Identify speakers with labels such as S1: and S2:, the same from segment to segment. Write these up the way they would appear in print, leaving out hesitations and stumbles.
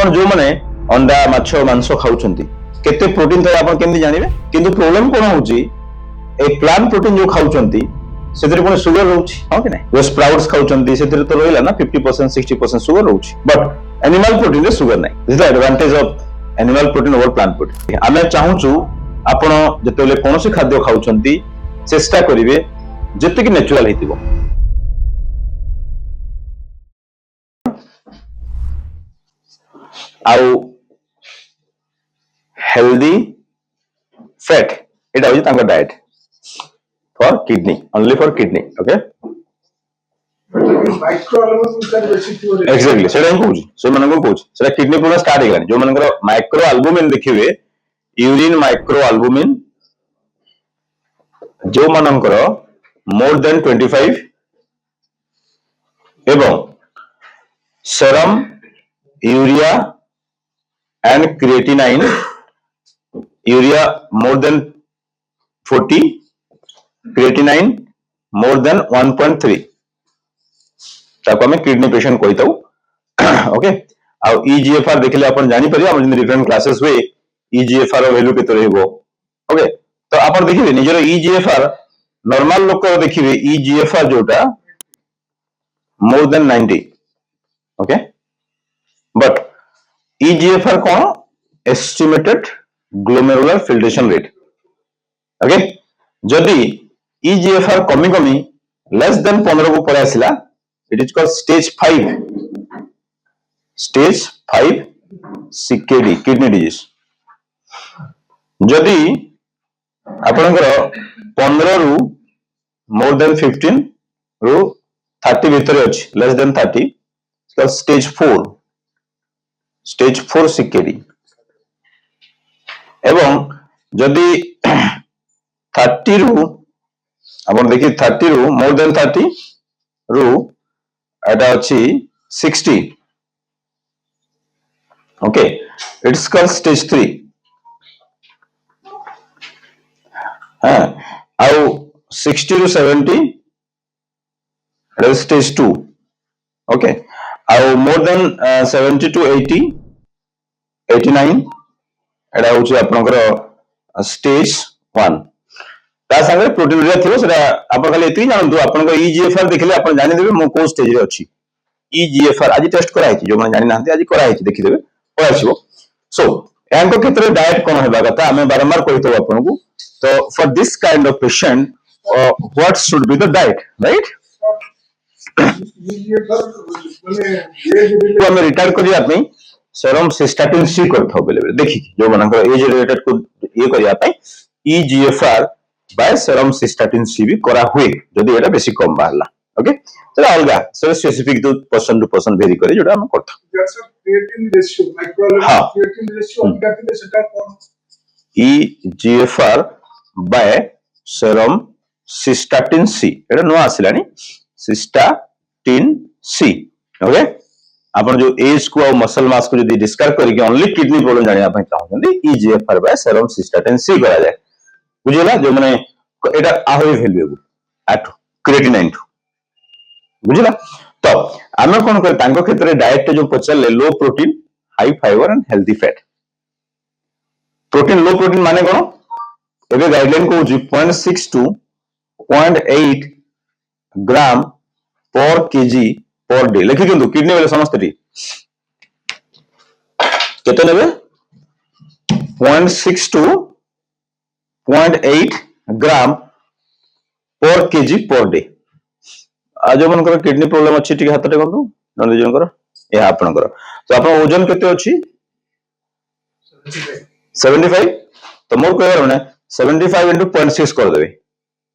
S1: आपण जो माने अंडा माछ मांस खाउछंती केते प्रोटीन थाए आपण केमति जानिबे किंतु प्रॉब्लम कोन होउची ए प्लांट प्रोटीन जो खाउछंती सेतिर कोन शुगर रहउची हां कि नै जो स्प्राउट्स खाउछंती सेतिर तो रहिला ना 50% 60% शुगर रहउची बट एनिमल प्रोटीन रे शुगर नै this the advantage of animal protein over plant protein आमे चाहूछु आपण जेतेले कोनोसी खाद्य खाउछंती चेष्टा करिवे जेते कि नेचुरल हेतिबो आउ हेल्दी फैट इट होची तांका diet for kidney only for kidney okay
S2: micro albumin
S1: exactly सेटा हम कहूची से मन को कहूची सेटा किडनी प्रोब्लेम स्टार्ट हेगानी जो मनकर माइक्रो अल्बुमिन देखिबे यूरिन माइक्रो अल्बुमिन जो मनकर मोर देन 25 एवं serum urea and creatinine urea more than 40 creatinine more than 1.3 ताको हमें किडनी पेशेंट कोई ताऊ ओके आ ईजीएफआर देखले अपन जानि परियो हम डिफरेंट क्लासेस हुए ईजीएफआर रो वैल्यू केते रहबो ओके तो अपन देखिबे निजर ईजीएफआर नॉर्मल लोक देखिबे ईजीएफआर जोटा more than 90 okay but EGFR कौन estimated glomerular filtration rate okay जदि EGFR कमी कमी लेस देन 15 को परे आसिला it is called stage 5 CKD kidney disease जदि आपनकर 15 रु मोर देन 15 रु 30 भीतर अछि less than 30 it's called stage 4 CKD एवं जदि 30 रु अपन देखि 30 रु मोर देन 30 रु एटा अछि 60 ओके इट्स कॉल्ड स्टेज 3 हां आउ 60 रु 70 एटा स्टेज 2 ओके आउ मोर देन 70 टू 80 89 एटा होची आपनकर स्टेज 1 ता संगे प्रोटीन रे थिबो सेटा आपन खाली एती जानंतु आपनकर ईजीएफआर देखले आपन जानि देबे मो को स्टेज रे अछि ईजीएफआर आज टेस्ट करा हिची जो मन जानि नाहंती आज करा हिची देखि देबे पय आसीबो सो एंको क्षेत्र डाइट कोन हेबा कथा हमें बारंबार कहितो आपन को तो for this kind of patient what should be the diet right तो हमें रिटायर करिया पई सेरम सिस्टाटिन सी करथौ बेले देखि जो मनकर एज रिलेटेड को ये करिया पई ईजीएफआर बाय सेरम सिस्टाटिन सी भी करा हुए जदी एटा बेसी कम बाहरला ओके तो अलगा सो स्पेसिफिक तो पर्सन टू पर्सन वेरी करे जोटा हम करथौ
S2: creatine ratio micro albumin creatine ratio अधिका थिले सेटा कोन
S1: EGFR by serum cystatin C एटा नो आसिलानी सिस्टाटिन सी ओके आपण जो एज को और मसल मास को जो डिस्कस करिके ओनली किडनी प्रॉब्लम जानिया पई चाहउछन EGFR by serum cystatin C करा जाय बुझिला जो माने एटा आहोय वैल्यूएबल एट क्रिएटिनाइन बुझिला तो आमे कोन कर तांको क्षेत्र डाइट जो पचले low protein high fibre and healthy fat protein low protein माने कोन एबे गाइडलाइन को 0.6 to 0.8 gram per KG per day लिखि किंतु किडनी वाले समस्त टी केते नेबे 0.6 to 0.8 gram per KG per day आज मनकर किडनी प्रॉब्लम अछि टिके हाथ टे करदु नन जनकर ए आपनकर तो आपन ओजन केते अछि 75 तो मोर कहर ने 75 into 0.6 कर देबे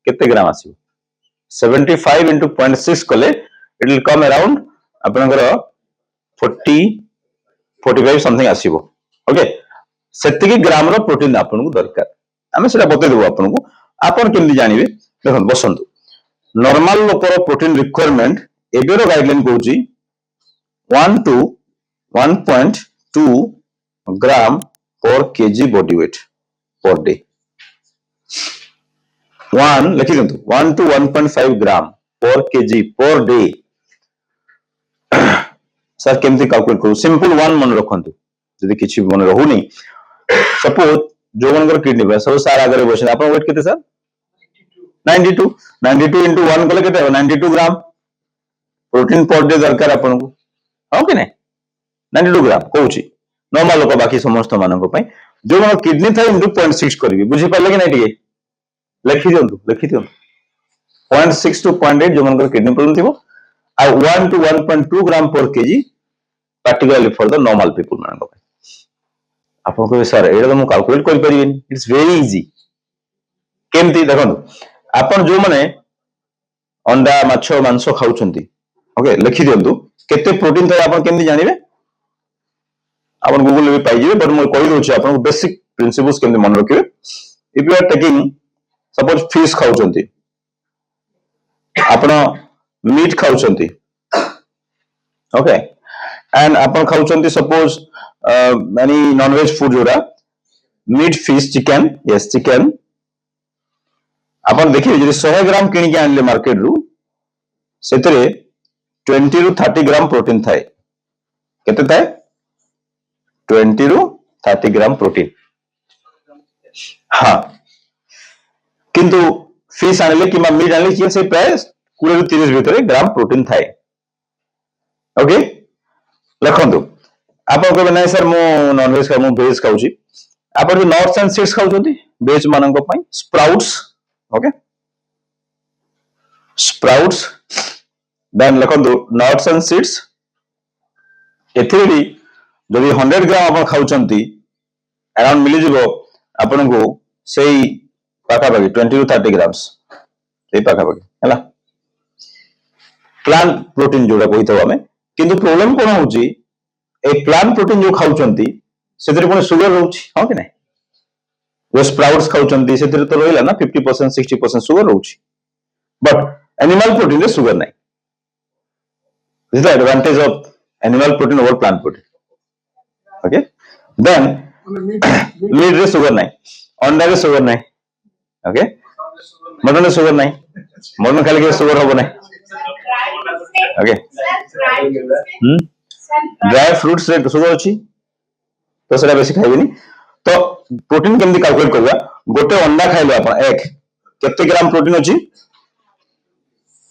S1: केते ग्राम आसी 75 into 0.6 कले it will come around आपनकर 40-45 समथिंग आसीबो ओके सेतिकी ग्राम रो प्रोटीन आपन को दरकार हमें सेटा बते देबो आपन को आपन केमि जानिबे देखन बसंतु नॉर्मल लोकर प्रोटीन रिक्वायरमेंट एबेरो गाइडलाइन कहूची 1 to 1.2 gram per kg body weight per day 1 लिखि दंतु 1 to 1.5 gram per kg per day sir केमती कैलकुलेट करू सिंपल वन मन रखंतु जदि किछि मन रहउनी सपोज जो मनकर किडनी पे सब सार आगे बसे आपन वेट केते सर 92 92 into 1 कले केते 92 ग्राम प्रोटीन पर डे दरकार आपन को हां कि नहीं 92 ग्राम कहूची नॉर्मल लोक बाकी समस्त मानक पई जो मन किडनी था इनटू 0.6 करबी बुझी पाले कि नहीं टिके लिखि दियंतु 0.6 to 0.8 जो मनकर किडनी प्रॉब्लम थिबो आ 1 to 1.2 gram per KG particularly for the normal people मानक पई आपन को सर एडा तो मु कैलकुलेट कर परिबेनी इट्स वेरी इजी केमती देखंतु आपन जो माने अंडा माछ मांस खाउछंती ओके लिखि दियंतु केते प्रोटीन था आपन केमती जानिबे आपन गूगल में पाई जिवे बट मु कहि दोछि आपन बेसिक प्रिंसिपल्स केमती मन रखिबे if you are taking suppose fish खाउछंती आपन मीट खाउछंती ओके एंड आपन खाउछंती suppose any non veg food जोरा meat fish chicken yes chicken आपन देखिए जदि 100 ग्राम किनि के आनले मार्केट रु सेतरे 20 रु 30 ग्राम प्रोटीन थाए केते थाए 20 रु 30 ग्राम प्रोटीन हाँ किंतु फिश आनले कि मीट आनले कि से प्राय 20 रु 30 भीतर ग्राम प्रोटीन थाए ओके लिखंतु आप कहबे नहीं सर मु नॉन वेज खा मु वेज खाउची आप जो नट्स एंड सीड्स खाउछंती वेज मानक पई स्प्राउट्स ओके स्प्राउट्स देन लिखंतु नट्स एंड सीड्स एथेरी जदि 100 ग्राम आप खाउछंती अराउंड मिली जिवो आपन को सेई पाखा पाखी 20 टू 30 ग्राम्स सेई पाखा पाखी हला प्लांट प्रोटीन जोड़ा कहि तो हमें किंतु प्रॉब्लम कोन होउची ए प्लांट प्रोटीन जो खाउछंती सेतरे कोन शुगर रहउची हां कि नहीं जो स्प्राउट्स खाउछंती सेतरे तो रहिला ना 50% 60% शुगर रहउची बट एनिमल प्रोटीन रे शुगर नहीं this is the advantage of animal protein over plant protein okay then meat रे शुगर नहीं अंडा रे शुगर नहीं ओके मटन रे शुगर नहीं मटन खाली के शुगर होबो नहीं ओके ड्राई फ्रूट्स रे शुगर अछि तो सेटा बेसी खाइबेनी तो प्रोटीन केमदी कैलकुलेट करबा गोटे अंडा खाइलो आपण एक केते ग्राम प्रोटीन अछि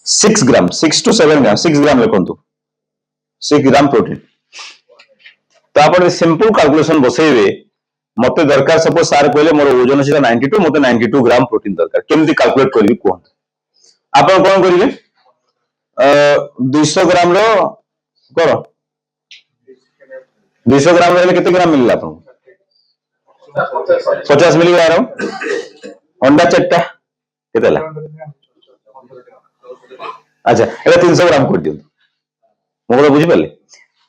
S1: 6 ग्राम 6 to 7 gram 6 gram लिखंतु 6 gram protein तो आपण सिंपल कैलकुलेशन बसेबे मते दरकार सपोज सार कहले मोर वजन अछि 92 मते 92 ग्राम प्रोटीन दरकार केमदी कैलकुलेट करबी कोन आपण कोन करिवे 200 ग्राम रो करो 200 ग्राम रे केते ग्राम मिलला आपण 50 मिली ग्राम अंडा चट्टा केतेला अच्छा एटा 300 ग्राम कर दियो मोर बुझी पले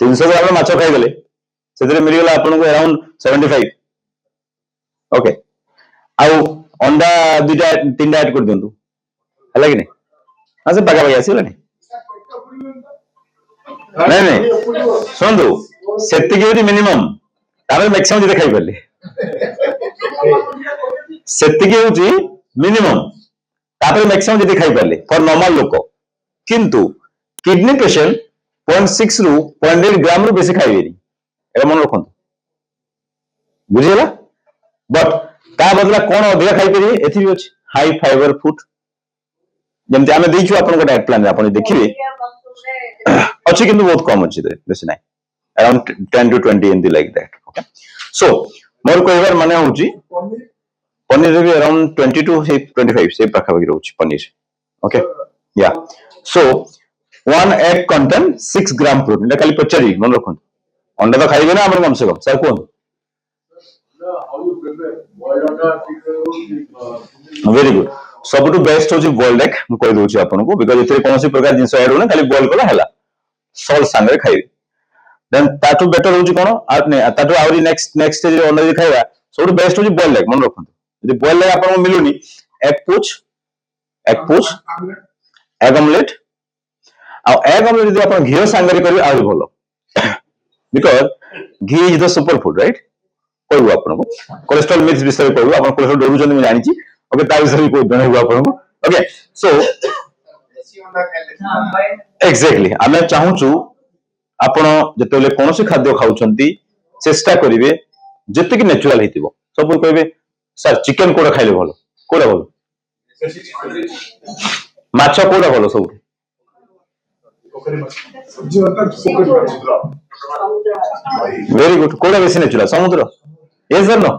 S1: 300 ग्राम माछ खाइ गेले सेतरे मिली गेला आपण को अराउंड 75 ओके आउ अंडा दुटा तीनटा ऐड कर दियंतु हला कि नहीं हां से पागा पागा आसीला नहीं नहीं सुन दो सेति के मिनिमम तारे मैक्सिमम जते खाइ परले सेति के होची मिनिमम तारे मैक्सिमम जते खाइ परले फॉर नॉर्मल लोक किंतु किडनी पेशेंट 0.6 रु 0.8 ग्राम रु बेसी खाइबेनी एरा मन रखंतु बुझिला बट ता बदला कोन अधिक खाइ परिबे एथि भी अछि हाई फाइबर फूड जेमते आमे देइछु आपन को डाइट प्लान रे आपन देखिबे अछि किंतु बहुत कम अछि बेसी नाही around 10 to 20 in the like that okay so मोर कहबार माने होची पनीर रे भी अराउंड 20 to 25 से पाखा पाखी रहउची पनीर ओके या सो 1 egg contain 6 ग्राम प्रोटीन खाली पचरी मन रखन अंडा तो खाइबे ना हमर कम से कम सर कोन वेरी गुड सबटू बेस्ट होची बॉइल्ड एग म कहि दोची आपन को बिकॉज़ इथे कोनसी प्रकार जिंस ऐड होना खाली बॉइल कला हला सॉल्ट संगे खाइबे देन ताटू बेटर होची कोन आने ताटू आवरी नेक्स्ट स्टेज रे अंडा खाइबा सबटू बेस्ट होची बॉइल्ड एग मन रखन यदि बॉइल्ड एग आपन को मिलुनी एग पूछ एग ऑमलेट आ एग ऑमलेट यदि आपन घी संगे करी आउ भलो because ghee is the super food right कहू आपन को कोलेस्ट्रॉल मिक्स विषय कहू आपन कोलेस्ट्रॉल डरू जने जानि छी ओके ता विषय को जणेबू आपन को ओके सो एक्जेक्टली हमें चाहूछु ଆପଣ ଯେତେବେଳେ କୌଣସି ଖାଦ୍ୟ ଖାଉଛନ୍ତି ଚେଷ୍ଟା କରିବେ ଯେତିକି ନ୍ୟାଚୁରାଲ ହେଇଥିବ। ସବୁ କହିବେ ସାର୍ ଚିକେନ କୋଉଟା ଖାଇଲେ ଭଲ, କୋଉଟା ଭଲ, ମାଛ କୋଉଟା ଭଲ ସବୁଠୁ? Very good. କୋଉଟା ବେଶୀ ନ୍ୟାଚୁରାଲ? ସମୁଦ୍ର? yes or no?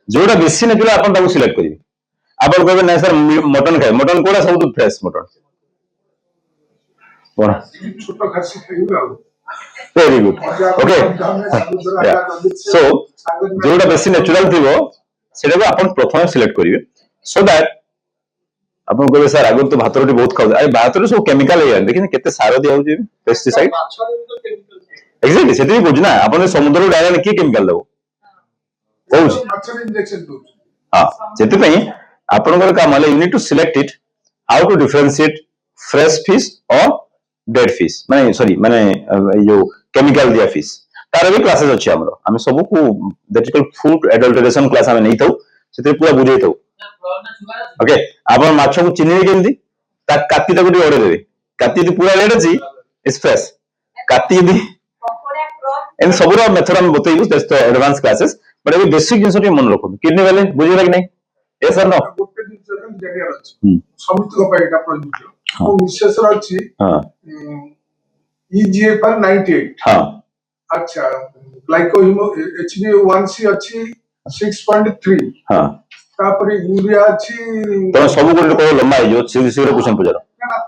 S1: ଯୋଉଟା ବେଶୀ ନ୍ୟାଚୁରାଲ ଆପଣ ତାକୁ ସିଲେକ୍ଟ କରିବେ। ଆପଣ କହିବେ ନାଇଁ ସାର୍ ମଟନ ଖାଏ, ମଟନ କୋଉଟା ସବୁଠୁ ଫ୍ରେଶ? ମଟନ କଣ? Very good. ଓକେ, ସୋ ଯୋଉଟା ବେଶୀ ନ୍ୟାଚୁରାଲ ଥିବ ସେଟାକୁ ଆପଣ ପ୍ରଥମେ ସିଲେକ୍ଟ କରିବେ, ସୋ ଦ୍ୟାଟ ଆପଣ କହିବେ ସାର୍ ଆଗରୁ ତ ଭାତ ରୁଟି ବହୁତ ଖାଉଥିଲେ, ଆରେ ଭାତରେ ସବୁ କେମିକାଲ ହେଇଗଲାଣି, ଦେଖିନି କେତେ ସାର ଦିଆହଉଛି ପେଷ୍ଟିସାଇଡ। ଏକ୍ସାକ୍ଟଲି ସେଥିପାଇଁ କହୁଛି ନା, ଆପଣ ସମୁଦ୍ରରୁ ଡାଇରେକ୍ଟ କିଏ କେମିକାଲ ଦେବ କହୁଛି। ହଁ, ସେଥିପାଇଁ ଆପଣଙ୍କର କାମ ହେଲା you need to select it how to differentiate fresh fish or dead fish, ମାନେ ସରି ମାନେ ଏଇ ଯୋଉ କେମିକାଲ ଦିଆ ଫିସ୍। ତାର ବି କ୍ଲାसेସ୍ ଅଛି ଆମର, ଆମେ ସବୁକୁ ଫୁଡ ଆଡଲ୍ଟରେସନ କ୍ଲାସ ଆମେ ନେଇଥାଉ, ସେଥିରେ ପୁରା ବୁଝେଇଥାଉ। ଓକେ, ଆପଣ ମାଛକୁ ଚିହ୍ନିବେ କେମିତି? ତା କାତି ତାକୁ ଟିକେ ଅଡେଇ ଦେବେ, କାତି ଯଦି ପୁରା ରେଡ୍ ଅଛି ଇଟ୍ସ ଫ୍ରେଶ, କାତି ଯଦି ଏମିତି ସବୁର ମେଥଡ ଆମେ ବତେଇବୁ, ଆଡଭାନ୍ସ କ୍ଲାसेସ୍। ବଟ୍ ଏବେ ବେସିକ ଜିନିଷ ଟିକେ ମନେ ରଖନ୍ତୁ, କିଡନୀ ଭ୍ୟାଲି ବୁଝିଲା କି ନାହିଁ? ଏ ସାର୍ ନ
S2: ଗୋଟେ ଜିନିଷ ଜାଣିବାର ଅଛି ସମିତିଙ୍କ ପାଇଁ ଏଇଟା ପ୍ରଯୁଜ୍ୟ। ମୋ ମିସେସର ଅଛି EGFR 98। ଆଚ୍ଛା, ଗ୍ଲାଇକୋହିମୋ HbA1c ଅଛି 6.3। ତାପରେ ୟୁରିଆ ଅଛି,
S1: ତମେ ସବୁ ଗୋଟେ କହିବ ଲମ୍ବା ହେଇଯିବ, ଶୀଘ୍ର କ୍ୱେଶ୍ଚନ ପଚାର।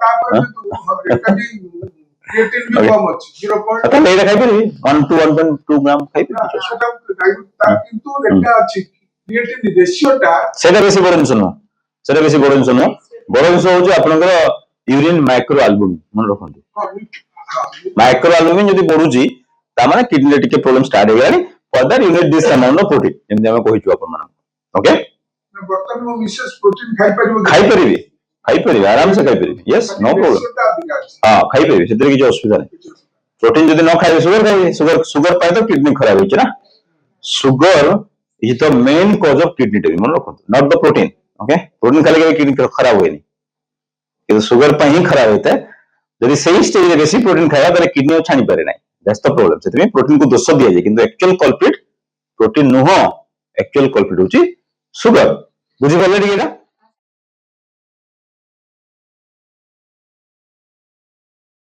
S2: ତାପରେ ଏଟା ବି କ୍ରିଏଟିନ୍ ବି କମ ଅଛି 0.
S1: ତାହେଲେ ଏଇଟା ଖାଇପାରିବି 1 to 1.2 ଗ୍ରାମ ଖାଇପାରିବି,
S2: କିନ୍ତୁ ଏଟା ଅଛି କ୍ରିଏଟିନ୍ ରେସିଓଟା,
S1: ସେଟା ବେଶୀ ବଡ ଜିନିଷ ନୁହଁ, ସେଟା ବେଶୀ ବଡ ଜିନିଷ ନୁହଁ। ବଡ ଜିନିଷ ହଉଛି ଆପଣଙ୍କର ୟୁରିନ୍ ମାଇକ୍ରୋ ଆଲବୁମିନ୍, ମନେ ରଖନ୍ତୁ। ମାଇକ୍ରୋ ଆଲବୁମିନ୍ ଯଦି ବଢୁଛି ତାମାନେ କିଡନୀରେ ଟିକେ ପ୍ରୋବ୍ଲେମ ଷ୍ଟାର୍ଟ ହେଇଗଲାଣି। For that you need this amount of protein, ଯେମିତି ଆମେ କହିଛୁ ଆପଣମାନଙ୍କୁ। ଓକେ,
S2: ବର୍ତ୍ତମାନ ମୋ ମିସେସ୍ ପ୍ରୋଟିନ୍ ଖାଇପାରିବ,
S1: ଖାଇପାରିବେ, ଖାଇପାରିବେ, ଆରାମସେ ଖାଇପାରିବେ, ୟେସ୍ ନୋ ପ୍ରୋବ୍ଲେମ। ହଁ, ଖାଇପାରିବେ, ସେଥିରେ କିଛି ଅସୁବିଧା ନାହିଁ। ପ୍ରୋଟିନ୍ ଯଦି ନ ଖାଇବେ ସୁଗର ଖାଇବେ, ସୁଗର ପାଇଁ ତ କିଡନୀ ଖରାପ ହେଇଛି ନା। Sugar is the main cause of kidney disease, मन रखो, not the protein. Okay, protein खाली किडनी खराब हुए नहीं, सुगर पर ही खराब होता है। यदि सही स्टेज में बेसी प्रोटीन खाया तो किडनी छाणी पारे ना, दैट्स द प्रॉब्लम। से प्रोटीन को दोष दिया जाए, किंतु एक्चुअल कल्प्रिट प्रोटीन नुह, एक्चुअल कल्प्रिट होची सुगर। बुझी पाले?